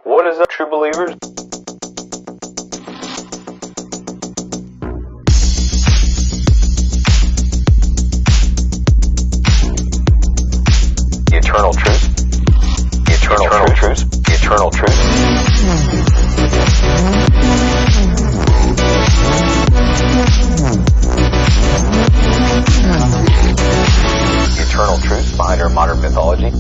What is up, true believers? The eternal truth. The eternal truth. The eternal truth. The eternal truth behind our modern mythology.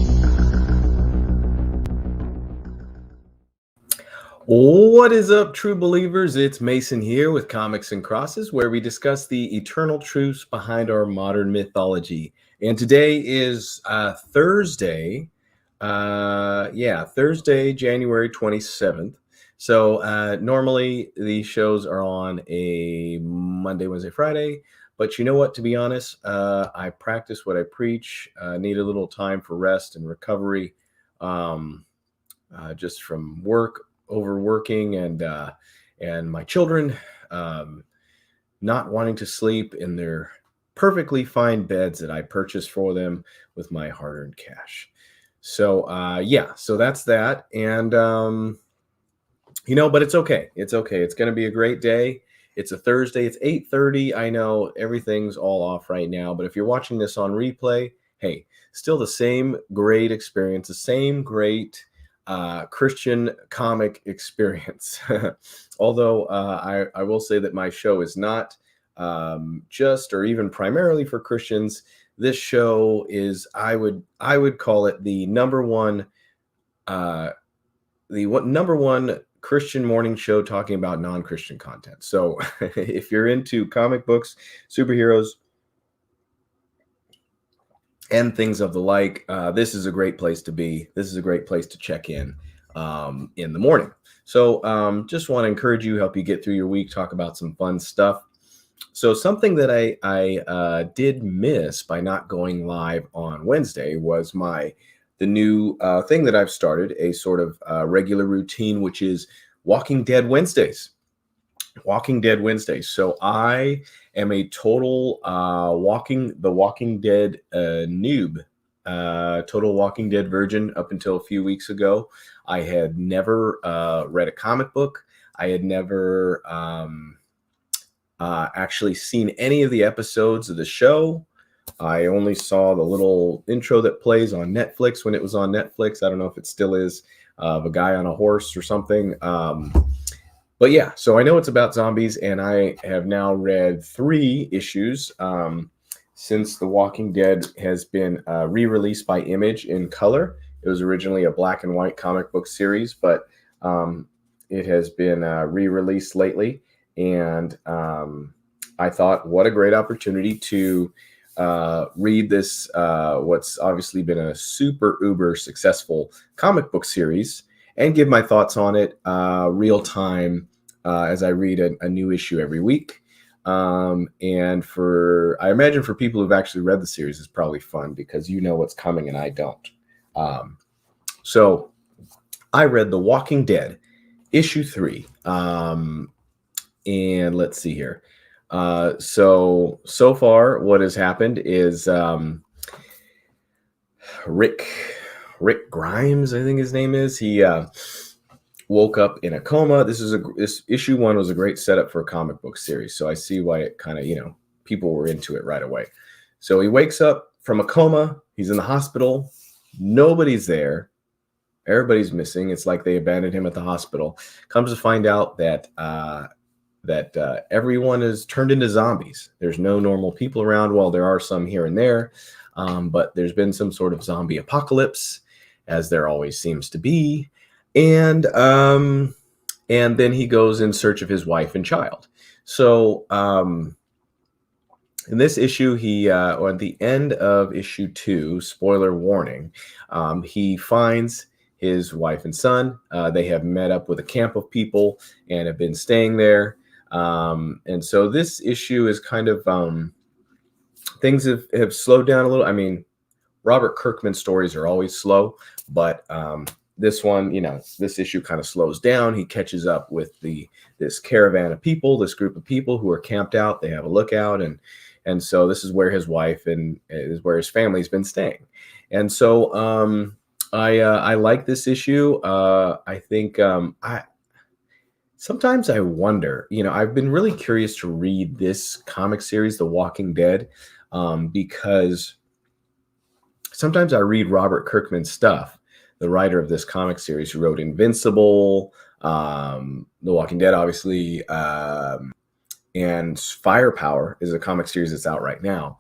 What is up, true believers? It's Mason here with Comics and Crosses, where we discuss the eternal truths behind our modern mythology. And today is Thursday, Thursday, January 27th. So normally these shows are on a Monday, Wednesday, Friday. But you know what? To be honest, I practice what I preach. Need a little time for rest and recovery, just from work, overworking, and my children not wanting to sleep in their perfectly fine beds that I purchased for them with my hard-earned cash. So so that's that. And but it's okay. It's okay. It's going to be a great day. It's a Thursday. It's 8:30. I know everything's all off right now, but if you're watching this on replay, hey, still the same great experience, the same great Christian comic experience. Although I will say that my show is not just or even primarily for Christians. This show is, I would call it the number one Christian morning show talking about non-Christian content. So if you're into comic books, superheroes, and things of the like, this is a great place to be. This is a great place to check in the morning. So just want to encourage you, help you get through your week, talk about some fun stuff. So something that I did miss by not going live on Wednesday was the new thing that I've started, a sort of regular routine, which is Walking Dead Wednesdays. Walking Dead Wednesdays. So I am a total Walking Dead noob, total Walking Dead virgin up until a few weeks ago. I had never read a comic book. I had never actually seen any of the episodes of the show. I only saw the little intro that plays on Netflix when it was on Netflix. I don't know if it still is, of a guy on a horse or something. But yeah, so I know it's about zombies, and I have now read 3 issues since The Walking Dead has been re-released by Image in color. It was originally a black and white comic book series, but it has been re-released lately. And I thought, what a great opportunity to read this, what's obviously been a super uber successful comic book series, and give my thoughts on it real time as I read a new issue every week. And I imagine for people who've actually read the series, it's probably fun because you know what's coming and I don't. So I read The Walking Dead issue 3. And let's see here. So far what has happened is Rick Grimes, I think his name is. He woke up in a coma. This issue 1 was a great setup for a comic book series. So I see why it kind of, people were into it right away. So he wakes up from a coma. He's in the hospital. Nobody's there. Everybody's missing. It's like they abandoned him at the hospital. Comes to find out that everyone is turned into zombies. There's no normal people around. Well, there are some here and there, but there's been some sort of zombie apocalypse, as there always seems to be. And then he goes in search of his wife and child. So in this issue, or at the end of issue 2, spoiler warning, he finds his wife and son. They have met up with a camp of people and have been staying there. And so this issue is kind of, things have slowed down a little. I mean, Robert Kirkman stories are always slow, but this one, this issue kind of slows down. He catches up with this caravan of people, this group of people who are camped out. They have a lookout, and so this is where his wife and is where his family's been staying. And so I like this issue. I think I sometimes I wonder. I've been really curious to read this comic series, The Walking Dead, because sometimes I read Robert Kirkman's stuff, the writer of this comic series who wrote Invincible, The Walking Dead, obviously, and Firepower is a comic series that's out right now.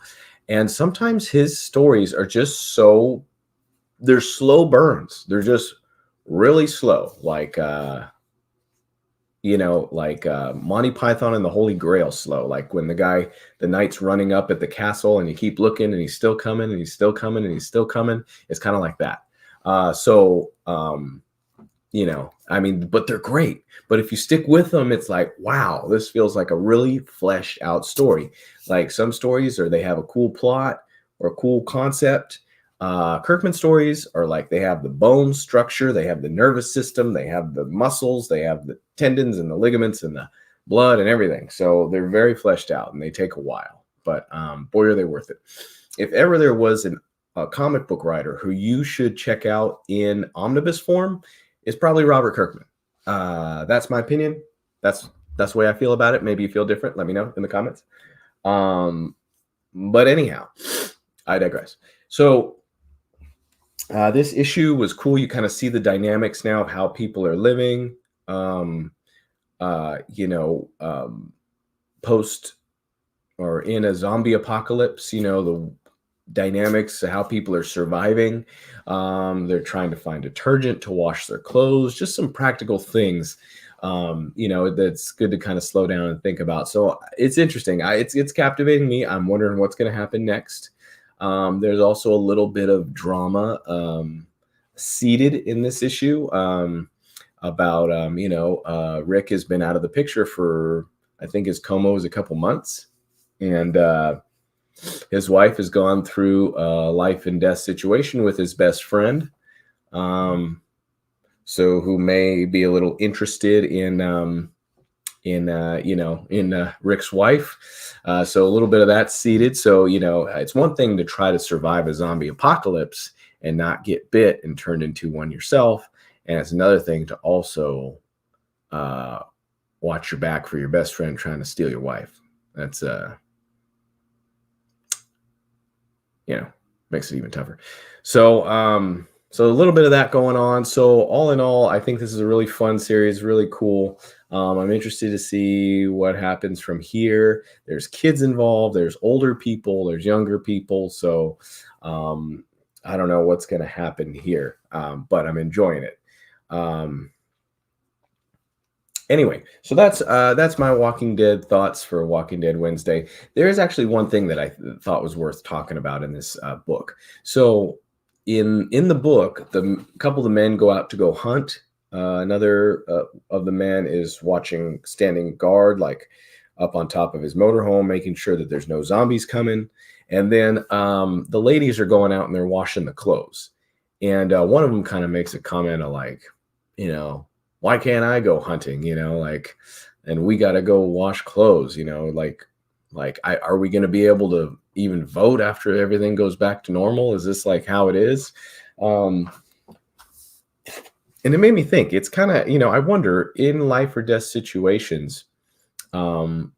And sometimes his stories are just they're slow burns. They're just really slow, like Monty Python and the Holy Grail slow. Like when the knight's running up at the castle and you keep looking and he's still coming and he's still coming and he's still coming. It's kind of like that. I mean, but they're great. But if you stick with them, it's like, wow, this feels like a really fleshed out story. Like some stories, or they have a cool plot or a cool concept. Kirkman stories are like they have the bone structure, they have the nervous system, they have the muscles, they have the tendons and the ligaments and the blood and everything. So they're very fleshed out and they take a while. But boy, are they worth it. If ever there was a comic book writer who you should check out in omnibus form, it's probably Robert Kirkman. That's my opinion. That's the way I feel about it. Maybe you feel different. Let me know in the comments. But anyhow, I digress. So this issue was cool. You kind of see the dynamics now of how people are living. Post or in a zombie apocalypse. The dynamics of how people are surviving. They're trying to find detergent to wash their clothes, just some practical things, that's good to kind of slow down and think about. So it's interesting. It's captivating me. I'm wondering what's going to happen next. There's also a little bit of drama seeded in this issue about, Rick has been out of the picture for, I think his coma was a couple months. And his wife has gone through a life and death situation with his best friend, so who may be a little interested in Rick's wife. So a little bit of that seeded. So it's one thing to try to survive a zombie apocalypse and not get bit and turned into one yourself, and it's another thing to also watch your back for your best friend trying to steal your wife. That's makes it even tougher. So a little bit of that going on. So all in all, I think this is a really fun series, really cool. I'm interested to see what happens from here. There's kids involved, there's older people, there's younger people. So I don't know what's going to happen here, but I'm enjoying it. Anyway, so that's my Walking Dead thoughts for Walking Dead Wednesday. There is actually one thing that I thought was worth talking about in this book. So in the book, the couple of the men go out to go hunt. Another of the men is standing guard, like up on top of his motorhome, making sure that there's no zombies coming. And then the ladies are going out and they're washing the clothes. And one of them kind of makes a comment of like, why can't I go hunting? And we got to go wash clothes, are we going to be able to even vote after everything goes back to normal? Is this like how it is? And it made me think, it's kind of, I wonder in life or death situations, do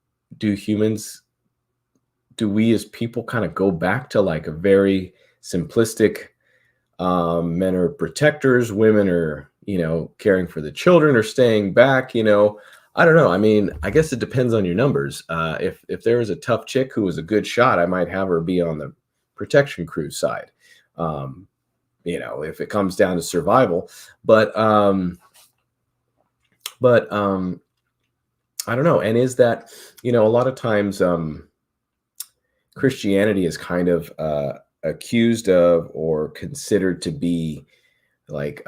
we as people kind of go back to like a very simplistic, men are protectors, women are, caring for the children or staying back, I don't know. I mean, I guess it depends on your numbers. If there was a tough chick who was a good shot, I might have her be on the protection crew side. If it comes down to survival, but I don't know. And is that, a lot of times, Christianity is kind of, accused of or considered to be like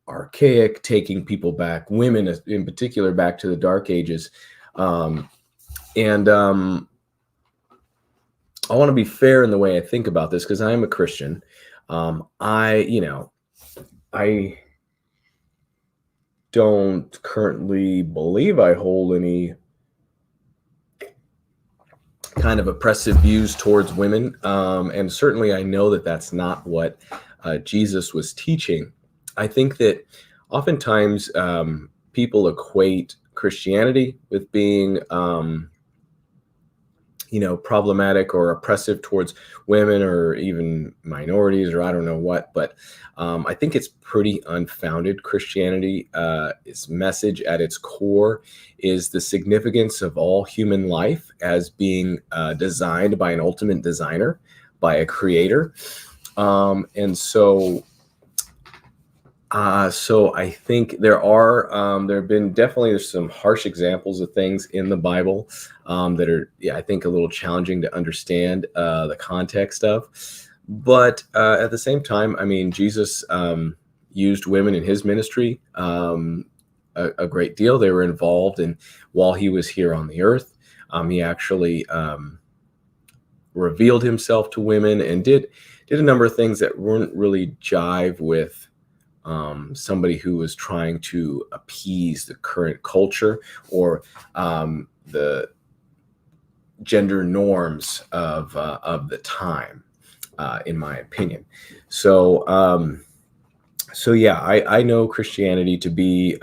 archaic, taking people back, women in particular, back to the Dark Ages. I want to be fair in the way I think about this because I am a Christian. I don't currently believe I hold any kind of oppressive views towards women. And certainly I know that that's not what Jesus was teaching. I think that oftentimes people equate Christianity with being problematic or oppressive towards women or even minorities, or I don't know what, but I think it's pretty unfounded. Christianity, its message at its core is the significance of all human life as being designed by an ultimate designer, by a creator. So I think there have been there's some harsh examples of things in the Bible that are, I think a little challenging to understand the context of. But at the same time, I mean, Jesus used women in his ministry a great deal. They were involved in while he was here on the earth. He actually revealed himself to women and did a number of things that weren't really jive with somebody who was trying to appease the current culture or the gender norms of the time, in my opinion. So yeah, I know Christianity to be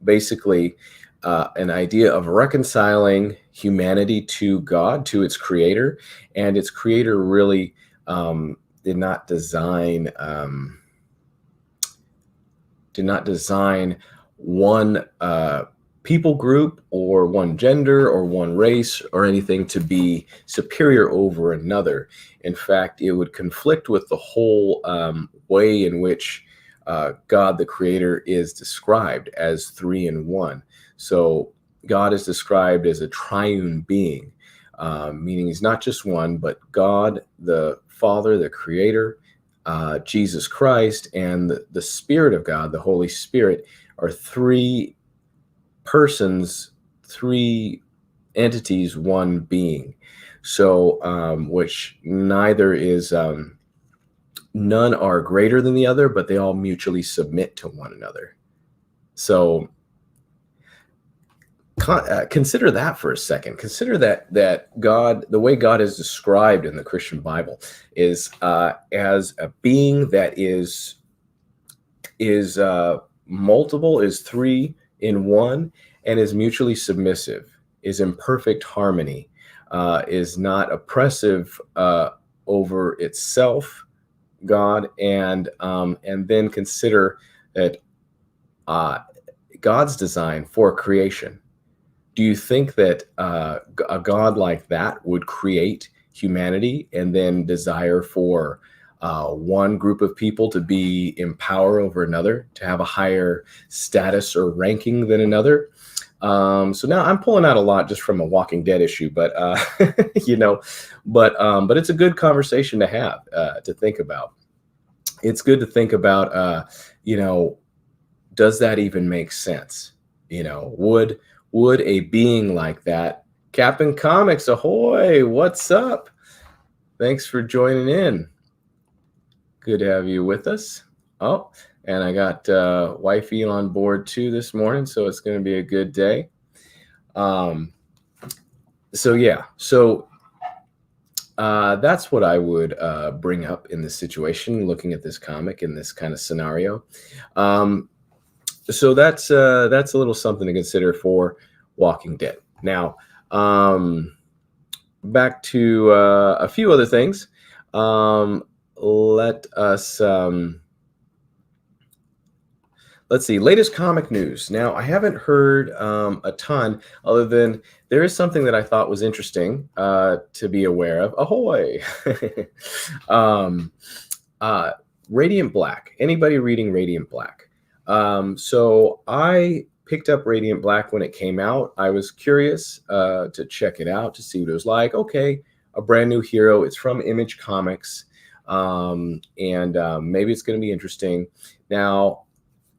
basically an idea of reconciling humanity to God, to its creator, and its creator really did not design one people group or one gender or one race or anything to be superior over another. In fact, it would conflict with the whole way in which God the Creator is described as three in one. So God is described as a triune being, meaning he's not just one, but God the Father, the Creator, Jesus Christ, and the Spirit of God, the Holy Spirit, are three persons, three entities, one being. So, which neither is, none are greater than the other, but they all mutually submit to one another. So, consider that for a second. Consider that God, the way God is described in the Christian Bible, is as a being that is multiple, is three in one, and is mutually submissive, is in perfect harmony, is not oppressive over itself, God, and then consider that God's design for creation. Do you think that a God like that would create humanity and then desire for one group of people to be in power over another, to have a higher status or ranking than another? So now I'm pulling out a lot just from a Walking Dead issue, but but it's a good conversation to have, to think about. It's good to think about, does that even make sense? Would a being like that, Captain Comics, ahoy, what's up? Thanks for joining in. Good to have you with us. Oh, and I got wifey on board too this morning, so it's going to be a good day. So that's what I would bring up in this situation, looking at this comic in this kind of scenario. So that's a little something to consider for Walking Dead. Now, back to a few other things. Let's see, latest comic news. Now, I haven't heard a ton, other than there is something that I thought was interesting to be aware of. Ahoy! Radiant Black. Anybody reading Radiant Black? So I picked up Radiant Black when it came out. I was curious to check it out, to see what it was like. Okay, a brand new hero. It's from Image Comics, and maybe it's going to be interesting. Now,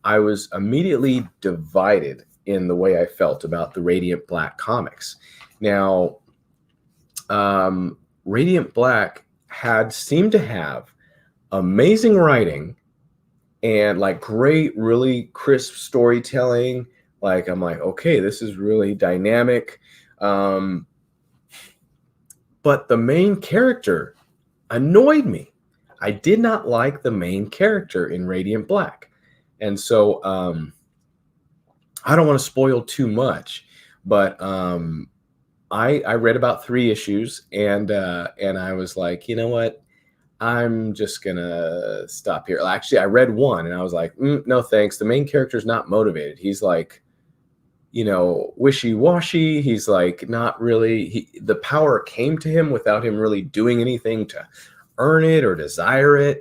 I was immediately divided in the way I felt about the Radiant Black comics. Now, Radiant Black seemed to have amazing writing and like great, really crisp storytelling. Like, I'm like, okay, this is really dynamic. But the main character annoyed me. I did not like the main character in Radiant Black. And so I don't want to spoil too much, but I read about 3 issues, and I was like, you know what? I'm just gonna stop here. Actually, I read 1 and I was like, no thanks. The main character's not motivated. He's like, wishy-washy. He's like not really, the power came to him without him really doing anything to earn it or desire it,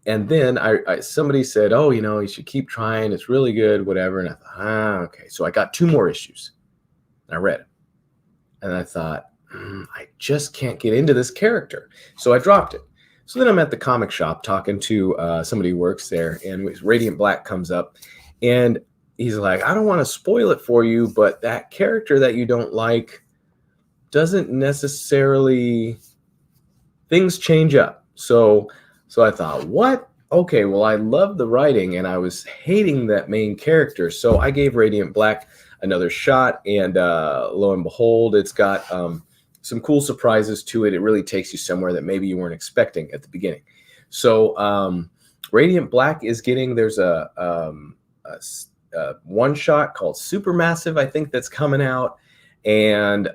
and then I somebody said, oh, you should keep trying, it's really good, whatever. And I thought, okay. So I got 2 more issues and I read it, and I thought, I just can't get into this character, so I dropped it. So then I'm at the comic shop talking to somebody who works there, and Radiant Black comes up, and he's like, I don't want to spoil it for you, but that character that you don't like doesn't necessarily, things change up. So I thought, what? Okay, well, I love the writing and I was hating that main character. So I gave Radiant Black another shot, and lo and behold, it's got some cool surprises to it. It really takes you somewhere that maybe you weren't expecting at the beginning. So Radiant Black is getting, there's a one shot called Supermassive, I think, that's coming out. And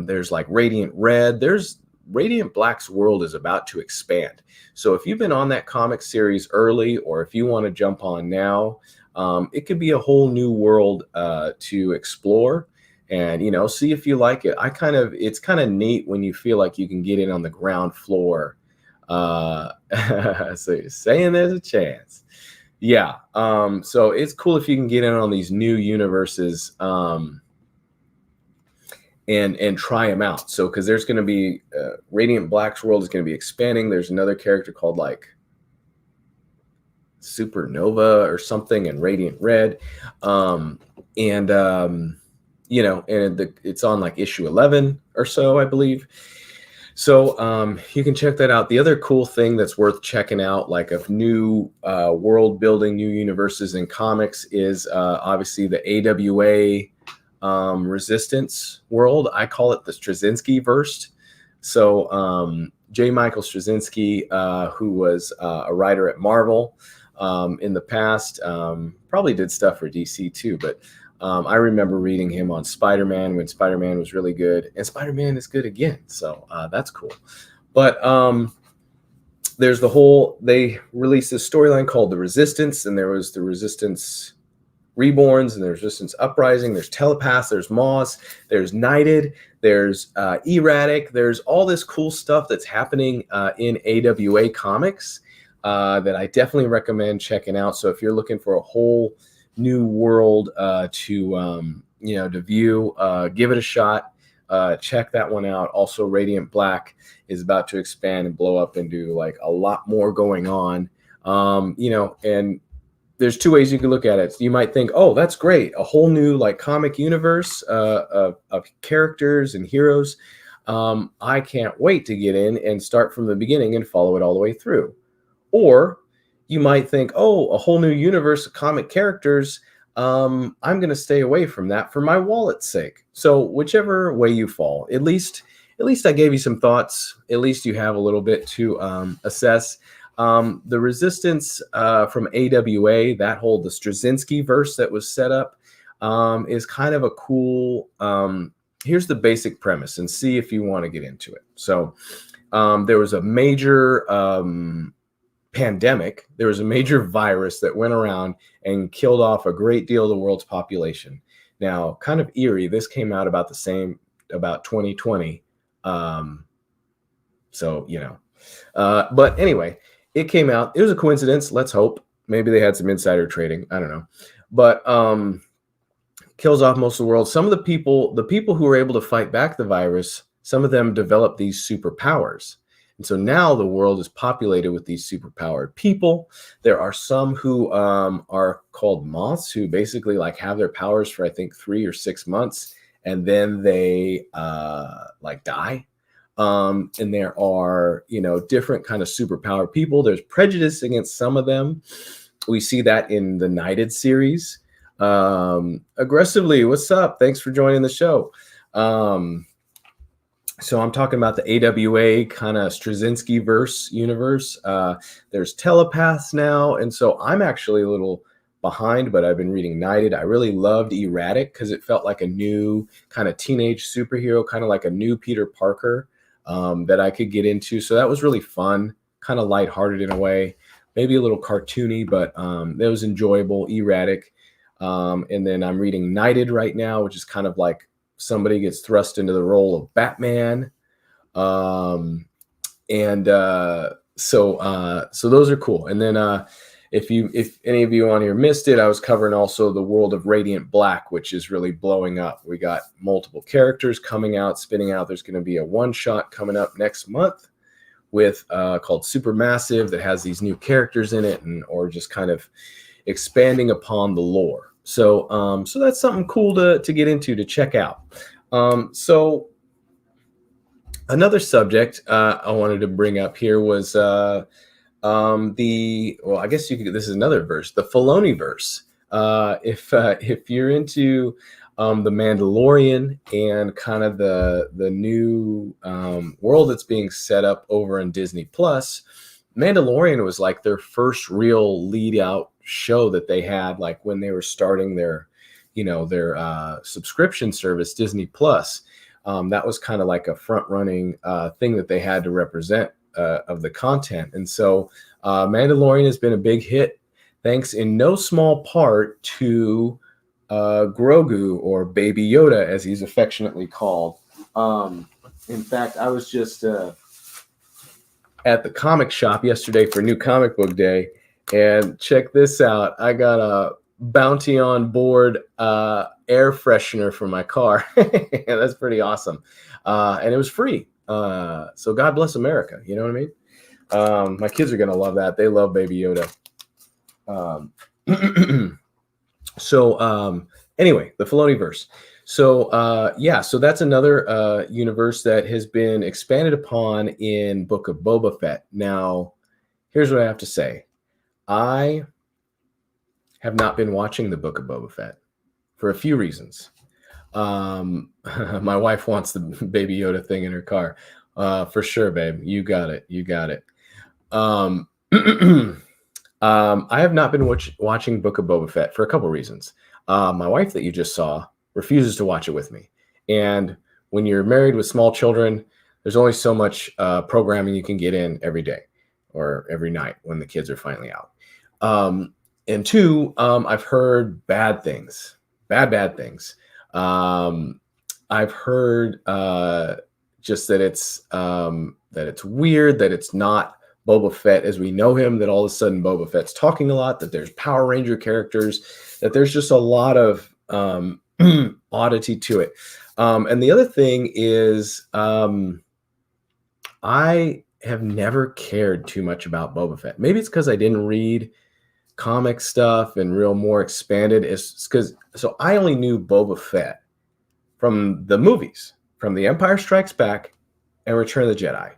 there's like Radiant Red. There's Radiant Black's world is about to expand. So if you've been on that comic series early, or if you want to jump on now, it could be a whole new world to explore and, see if you like it. It's kind of neat when you feel like you can get in on the ground floor. So you're saying there's a chance. Yeah. So it's cool if you can get in on these new universes and try them out. So, because there's going to be Radiant Black's world is going to be expanding. There's another character called like Supernova or something, and Radiant Red. It's on like issue 11 or so, I believe. So you can check that out. The other cool thing that's worth checking out, like of new world building, new universes in comics, is obviously the AWA Resistance world. I call it the Straczynski verse. So J. Michael Straczynski, who was a writer at Marvel in the past, probably did stuff for DC too, but I remember reading him on Spider-Man when Spider-Man was really good, and Spider-Man is good again. So that's cool. But there's they released this storyline called The Resistance, and there was the Resistance Reborns, and there's Resistance Uprising, there's Telepaths, there's Moss, there's Knighted, there's Erratic, there's all this cool stuff that's happening in AWA comics that I definitely recommend checking out. So if you're looking for a whole new world to view, give it a shot. Check that one out. Also, Radiant Black is about to expand and blow up and do like a lot more going on. And there's 2 ways you can look at it. You might think, oh, that's great, a whole new like comic universe of characters and heroes. I can't wait to get in and start from the beginning and follow it all the way through. Or you might think, oh, a whole new universe of comic characters. I'm going to stay away from that for my wallet's sake. So whichever way you fall, at least I gave you some thoughts. At least you have a little bit to assess. The Resistance from AWA, that whole the Straczynski verse that was set up, is kind of a cool. Here's the basic premise, and see if you want to get into it. So there was a major pandemic. There was a major virus that went around and killed off a great deal of the world's population. Now, kind of eerie, this came out about 2020. But anyway, it came out. It was a coincidence. Let's hope. Maybe they had some insider trading. I don't know. But kills off most of the world. Some of the people who were able to fight back the virus, some of them developed these superpowers. And so now the world is populated with these superpowered people. There are some who are called moths, who basically like have their powers for, I think, 3 or 6 months, and then they die. And there are, different kind of superpowered people. There's prejudice against some of them. We see that in the Knighted series. Aggressively, what's up? Thanks for joining the show. So I'm talking about the AWA kind of Straczynski verse universe. There's telepaths now, and so I'm actually a little behind, but I've been reading Knighted. I really loved Erratic because it felt like a new kind of teenage superhero, kind of like a new Peter Parker that I could get into. So that was really fun, kind of lighthearted in a way, maybe a little cartoony, but it was enjoyable. Erratic, and then I'm reading Knighted right now, which is kind of like somebody gets thrust into the role of Batman. Um, and so those are cool. And then if any of you on here missed it, I was covering also the world of Radiant Black, which is really blowing up. We got multiple characters coming out, spinning out. There's going to be a one-shot coming up next month with called Supermassive that has these new characters in it, and or just kind of expanding upon the lore. So that's something cool to get into, to check out. So another subject I wanted to bring up here was I guess you could. This is another verse, the Filoni verse. If you're into the Mandalorian and kind of the new world that's being set up over in Disney Plus, Mandalorian was like their first real lead out show that they had, like when they were starting their subscription service, Disney Plus. That was kind of like a front running thing that they had to represent of the content. And so Mandalorian has been a big hit, thanks in no small part to Grogu, or Baby Yoda, as he's affectionately called. In fact, I was just at the comic shop yesterday for New Comic Book Day, and check this out. I got a Bounty on Board air freshener for my car. That's pretty awesome. And it was free. So God bless America. You know what I mean? My kids are going to love that. They love Baby Yoda. Anyway, the Filoni verse. So that's another universe that has been expanded upon in Book of Boba Fett. Now, here's what I have to say. I have not been watching the Book of Boba Fett for a few reasons. My wife wants the Baby Yoda thing in her car. For sure, babe. You got it. I have not been watching Book of Boba Fett for a couple reasons. My wife that you just saw refuses to watch it with me. And when you're married with small children, there's only so much programming you can get in every day or every night when the kids are finally out. And two, I've heard bad things, bad things. I've heard just that it's weird, that it's not Boba Fett as we know him, that all of a sudden Boba Fett's talking a lot, that there's Power Ranger characters, that there's just a lot of oddity to it. And the other thing is I have never cared too much about Boba Fett. Maybe it's because I didn't read comic stuff and real more expanded. So I only knew Boba Fett from the movies, from The Empire Strikes Back and Return of the Jedi.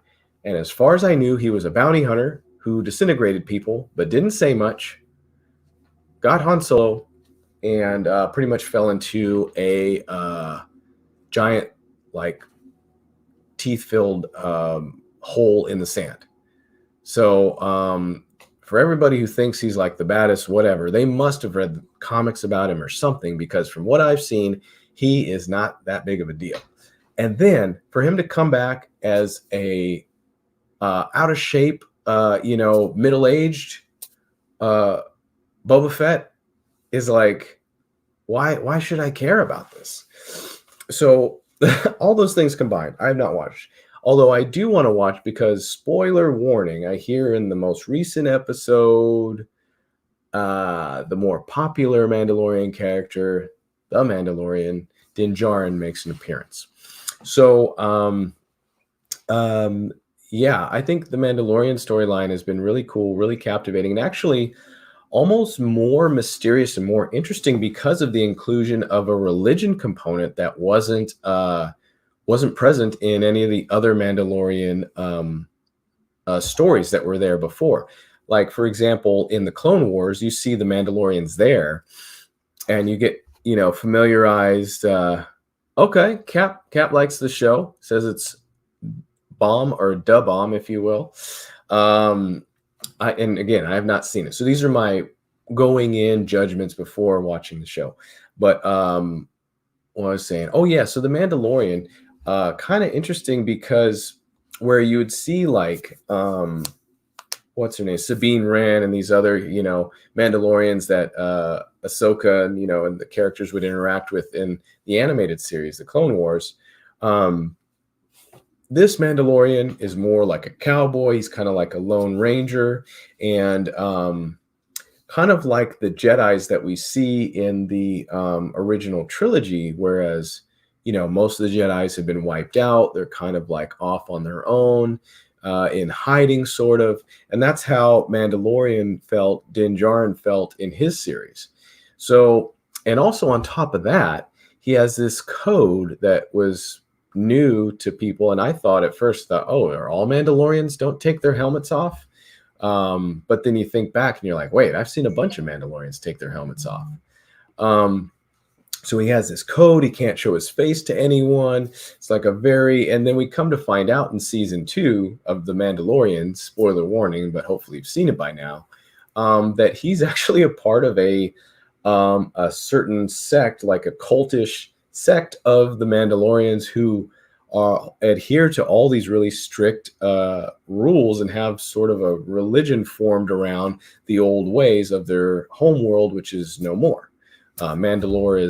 And as far as I knew, he was a bounty hunter who disintegrated people, but didn't say much, got Han Solo, and pretty much fell into a giant, like, teeth-filled hole in the sand. So for everybody who thinks he's like the baddest, whatever, they must have read comics about him or something, because from what I've seen, he is not that big of a deal. And then for him to come back as a out of shape, middle-aged Boba Fett is like, why should I care about this? So all those things combined, I have not watched. Although I do want to watch, because spoiler warning, I hear in the most recent episode, the more popular Mandalorian character, the Mandalorian, Din Djarin, makes an appearance. So, I think the Mandalorian storyline has been really cool, really captivating, and actually almost more mysterious and more interesting because of the inclusion of a religion component that wasn't present in any of the other Mandalorian stories that were there before. Like, for example, in the Clone Wars, you see the Mandalorians there, and you get, familiarized. Okay, Cap likes the show, says it's bomb or da bomb, if you will. And again, I have not seen it. So these are my going in judgments before watching the show. But what I was saying, oh yeah, so the Mandalorian, kind of interesting because where you would see like what's her name, Sabine Wren, and these other Mandalorians that Ahsoka and the characters would interact with in the animated series, the Clone Wars. This Mandalorian is more like a cowboy. He's kind of like a lone ranger, and kind of like the Jedis that we see in the original trilogy, whereas most of the Jedis have been wiped out. They're kind of like off on their own, in hiding, sort of, and that's how Din Djarin felt in his series. So, and also on top of that, he has this code that was new to people, and I thought at first oh, are all Mandalorians don't take their helmets off? But then you think back and you're like, wait, I've seen a bunch of Mandalorians take their helmets off. So he has this code. He can't show his face to anyone. It's like and then we come to find out in season 2 of The Mandalorian, spoiler warning, but hopefully you've seen it by now, that he's actually a part of a certain sect, like a cultish sect of the Mandalorians who adhere to all these really strict rules and have sort of a religion formed around the old ways of their home world, which is no more. Mandalore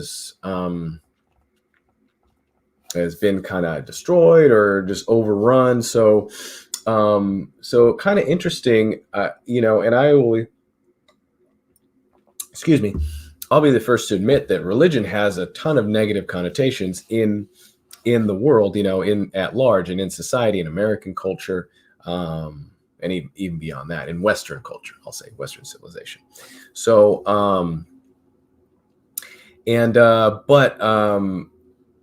has been kind of destroyed or just overrun. So kind of interesting, and I will, excuse me, I'll be the first to admit that religion has a ton of negative connotations in the world, in at large, and in society, in American culture, and even beyond that, in Western culture, I'll say Western civilization. So,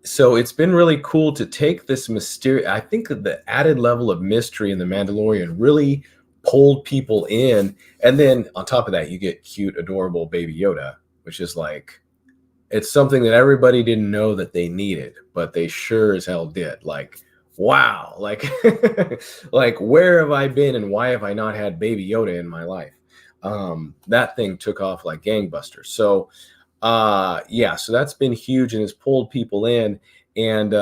so it's been really cool to take this mysterious. I think that the added level of mystery in The Mandalorian really pulled people in, and then on top of that, you get cute, adorable Baby Yoda, which is like, it's something that everybody didn't know that they needed, but they sure as hell did. Like, wow, like, like, where have I been and why have I not had Baby Yoda in my life? That thing took off like gangbusters. So, so that's been huge and has pulled people in. And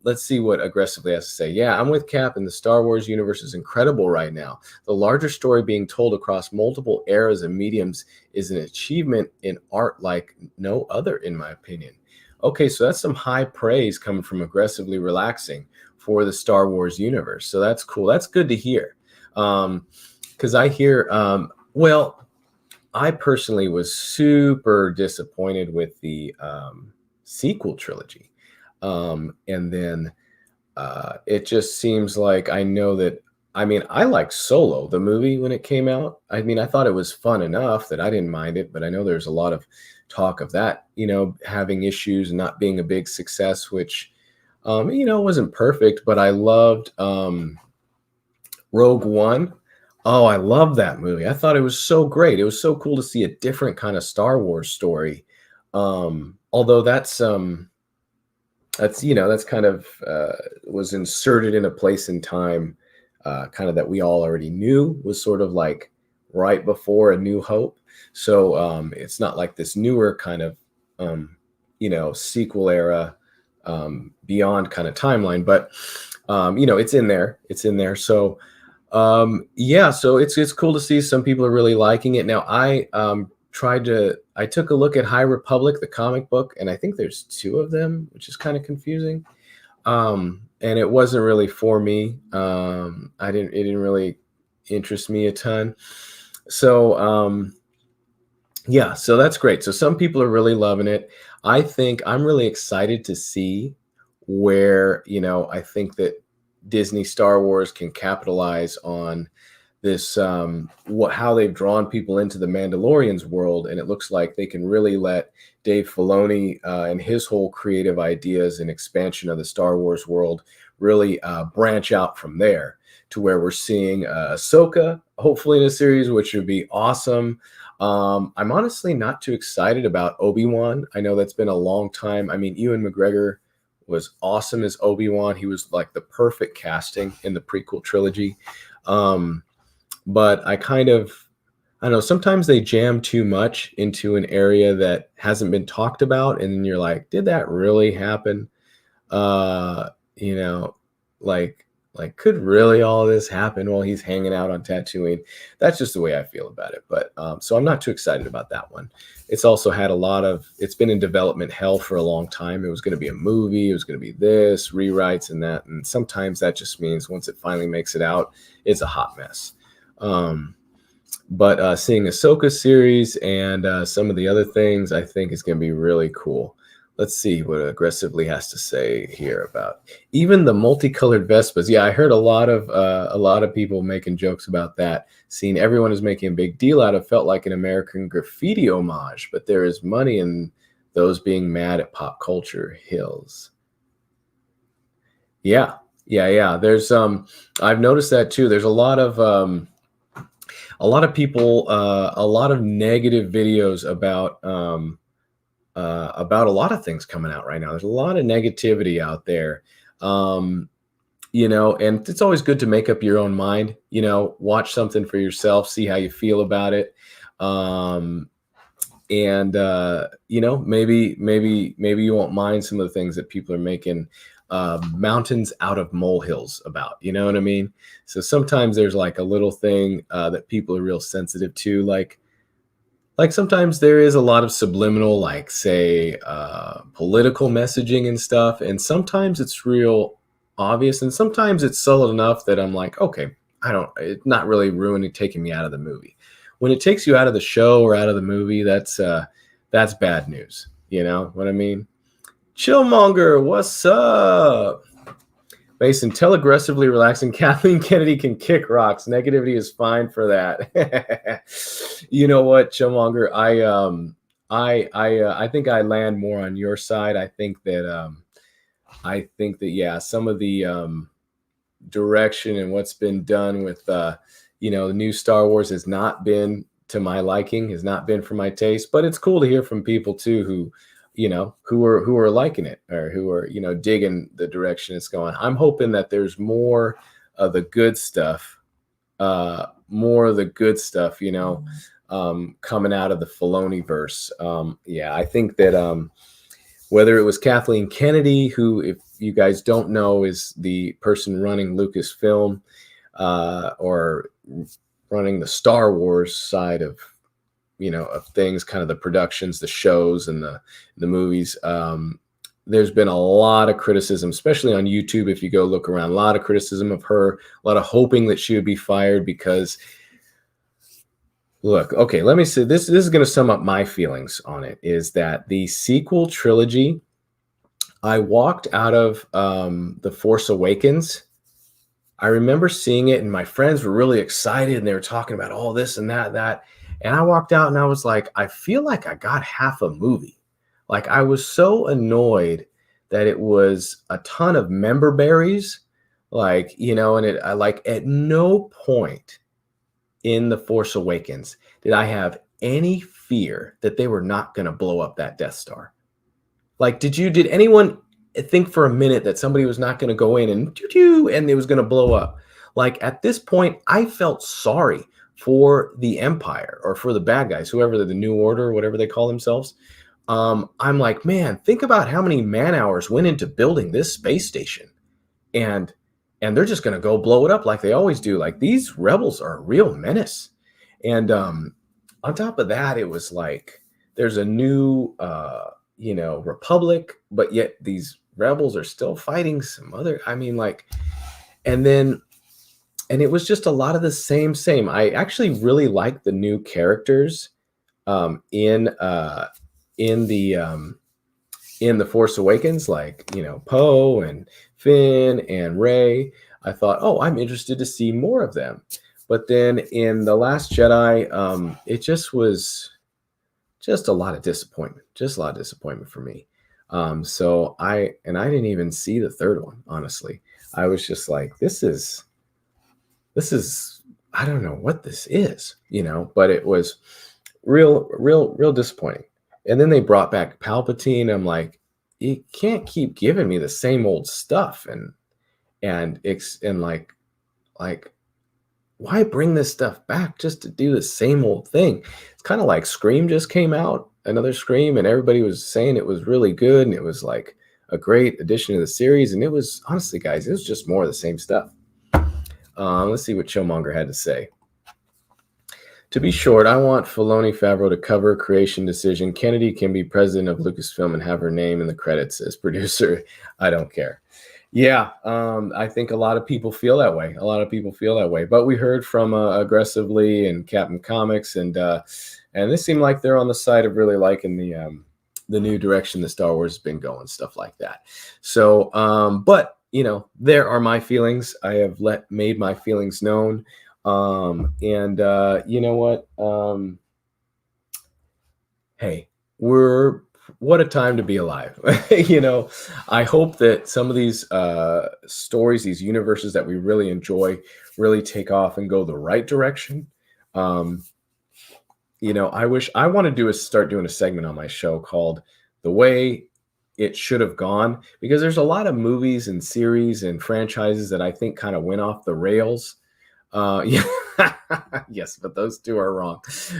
let's see what Aggressively has to say. Yeah, I'm with Cap, and the Star Wars universe is incredible right now. The larger story being told across multiple eras and mediums is an achievement in art like no other, in my opinion. Okay, so that's some high praise coming from Aggressively Relaxing for the Star Wars universe. So that's cool. That's good to hear. Because I hear, I personally was super disappointed with the sequel trilogy. And then it just seems like I liked Solo, the movie, when it came out. I thought it was fun enough that I didn't mind it, but I know there's a lot of talk of that, having issues and not being a big success, which, wasn't perfect, but I loved Rogue One. Oh, I love that movie. I thought it was so great. It was so cool to see a different kind of Star Wars story. Although that's kind of was inserted in a place in time, kind of that we all already knew, was sort of like right before A New Hope. So it's not like this newer kind of, sequel era, beyond kind of timeline, but it's in there. It's in there. So so it's cool to see some people are really liking it. Now I took a look at High Republic, the comic book, and I think there's 2 of them, which is kind of confusing. And it wasn't really for me. It didn't really interest me a ton. So, so that's great. So some people are really loving it. I think I'm really excited to see where, I think that Disney Star Wars can capitalize on this, how they've drawn people into the Mandalorian's world, and it looks like they can really let Dave Filoni and his whole creative ideas and expansion of the Star Wars world really branch out from there to where we're seeing Ahsoka, hopefully in a series, which would be awesome. I'm honestly not too excited about Obi-Wan. I know that's been a long time. Ewan McGregor was awesome as Obi-Wan. He was like the perfect casting in the prequel trilogy. Um, but I don't know, sometimes they jam too much into an area that hasn't been talked about, and then you're like, did that really happen? Uh, you know, like could really all this happen while he's hanging out on Tatooine? That's just the way I feel about it. But so I'm not too excited about that one. It's also had it's been in development hell for a long time. It was going to be a movie, it was going to be this, rewrites and that. And sometimes that just means once it finally makes it out, it's a hot mess. But seeing Ahsoka series and some of the other things, I think is going to be really cool. Let's see what Aggressively has to say here about even the multicolored Vespas. Yeah, I heard a lot of people making jokes about that. Seeing everyone is making a big deal out of, felt like an American Graffiti homage, but there is money in those being mad at pop culture hills. Yeah, yeah. There's I've noticed that too. There's a lot of people, a lot of negative videos about a lot of things coming out right now. There's a lot of negativity out there. And it's always good to make up your own mind, watch something for yourself, see how you feel about it. Maybe you won't mind some of the things that people are making mountains out of molehills about, you know what I mean? So sometimes there's like a little thing that people are real sensitive to, like sometimes there is a lot of subliminal, like say political messaging and stuff, and sometimes it's real obvious, and sometimes it's subtle enough that I'm like, okay, it's not really taking me out of the movie. When it takes you out of the show or out of the movie, that's bad news. You know what I mean? Chillmonger, what's up? Mason, tell aggressively relaxing Kathleen Kennedy can kick rocks. Negativity is fine for that. You know what, Chillmonger? I think I land more on your side. I think that yeah, some of the direction and what's been done with the new Star Wars has not been to my liking, has not been for my taste. But it's cool to hear from people too who are liking it, or who are digging the direction it's going. I'm hoping that there's more of the good stuff, coming out of the Filoni verse. I think that whether it was Kathleen Kennedy, who, if you guys don't know, is the person running Lucasfilm, or running the Star Wars side of things, kind of the productions, the shows, and the movies. There's been a lot of criticism, especially on YouTube. If you go look around, a lot of criticism of her, a lot of hoping that she would be fired because, look, okay, let me say this. This is going to sum up my feelings on it, is that the sequel trilogy, I walked out of The Force Awakens. I remember seeing it and my friends were really excited and they were talking about all this and that. And I walked out and I was like, I feel like I got half a movie. Like, I was so annoyed that it was a ton of member berries, and I like, at no point in The Force Awakens did I have any fear that they were not going to blow up that Death Star. Like, did anyone think for a minute that somebody was not going to go in and it was going to blow up? Like, at this point, I felt sorry for the Empire, or for the bad guys, whoever, the New Order, whatever they call themselves. I'm like, man, think about how many man hours went into building this space station, and they're just going to go blow it up like they always do. Like, these rebels are a real menace. And on top of that, it was like, there's a new republic, but yet these rebels are still fighting some other, and it was just a lot of the same. I actually really like the new characters in The Force Awakens, like, Poe and Finn and Rey. I thought, oh, I'm interested to see more of them. But then in The Last Jedi, it just was just a lot of disappointment. Just a lot of disappointment for me. So I didn't even see the third one, honestly. I was just like, this is, I don't know what this is, but it was real disappointing. And then they brought back Palpatine. I'm like, you can't keep giving me the same old stuff and like why bring this stuff back just to do the same old thing? It's kind of like Scream just came out, another Scream, and everybody was saying it was really good and it was like a great addition to the series. And it was honestly, guys, it was just more of the same stuff. Let's see what Chillmonger had to say. To be short, I want Filoni Favreau to cover creation decision. Kennedy can be president of Lucasfilm and have her name in the credits as producer. I don't care. Yeah, I think a lot of people feel that way. But we heard from Aggressively and Captain Comics, and they seem like they're on the side of really liking the new direction the Star Wars has been going, stuff like that. So, but there are my feelings. I have made my feelings known. You know what? Hey, what a time to be alive. I hope that some of these stories, these universes that we really enjoy, really take off and go the right direction. I want to start doing a segment on my show called The Way It Should Have Gone, because there's a lot of movies and series and franchises that I think kind of went off the rails. Yeah. Yes, but those two are wrong.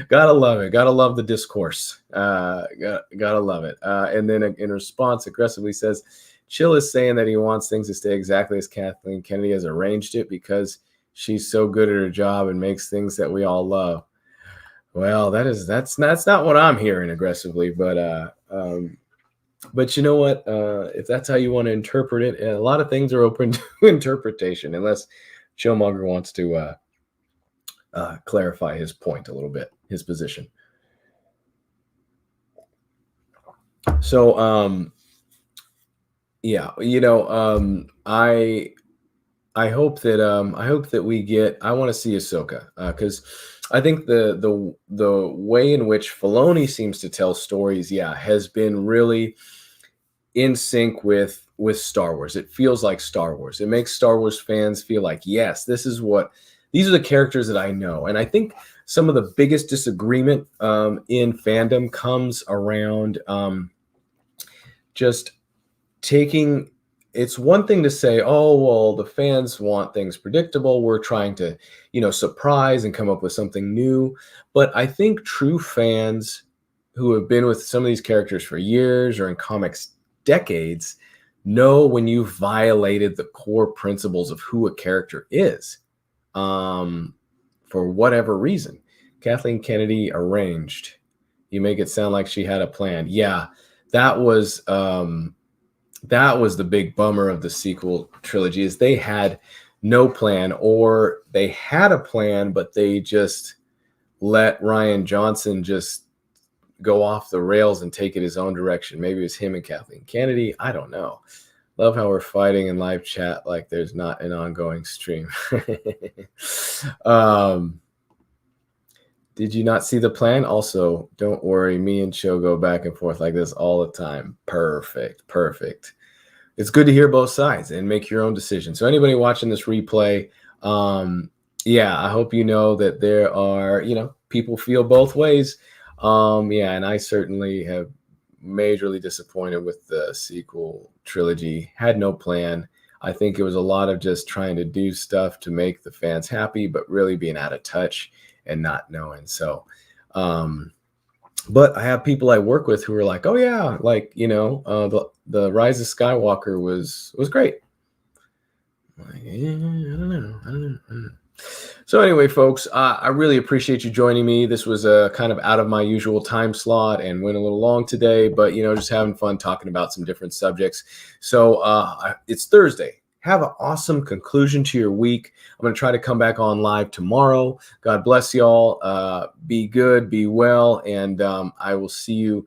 Gotta love it. Gotta love the discourse. Gotta love it. And then in response, Aggressively says, Chill is saying that he wants things to stay exactly as Kathleen Kennedy has arranged it because she's so good at her job and makes things that we all love. Well, that's not what I'm hearing, Aggressively, but you know what? If that's how you want to interpret it, a lot of things are open to interpretation, unless Chillmonger wants to clarify his point a little bit, his position. So, I hope that we get. I want to see Ahsoka because I think the way in which Filoni seems to tell stories, has been really in sync with Star Wars. It feels like Star Wars. It makes Star Wars fans feel like, yes, these are the characters that I know. And I think some of the biggest disagreement in fandom comes around just taking. It's one thing to say, oh, well, the fans want things predictable. We're trying to, surprise and come up with something new. But I think true fans who have been with some of these characters for years or in comics decades know when you violated the core principles of who a character is, for whatever reason. Kathleen Kennedy arranged. You make it sound like she had a plan. Yeah, that was the big bummer of the sequel trilogy, is they had no plan, or they had a plan, but they just let Rian Johnson just go off the rails and take it his own direction. Maybe it was him and Kathleen Kennedy. I don't know. Love how we're fighting in live chat like there's not an ongoing stream. Did you not see the plan? Also, don't worry. Me and Cho go back and forth like this all the time. Perfect. It's good to hear both sides and make your own decision. So anybody watching this replay, I hope you know that there are, people feel both ways. And I certainly have majorly disappointed with the sequel trilogy. Had no plan. I think it was a lot of just trying to do stuff to make the fans happy, but really being out of touch and not knowing. So, but I have people I work with who are like, oh yeah, the Rise of Skywalker was great. Like, I don't know. So anyway, folks, I really appreciate you joining me. This was a kind of out of my usual time slot and went a little long today, but just having fun talking about some different subjects. So it's Thursday. Have an awesome conclusion to your week. I'm going to try to come back on live tomorrow. God bless y'all. Be good, be well, and I will see you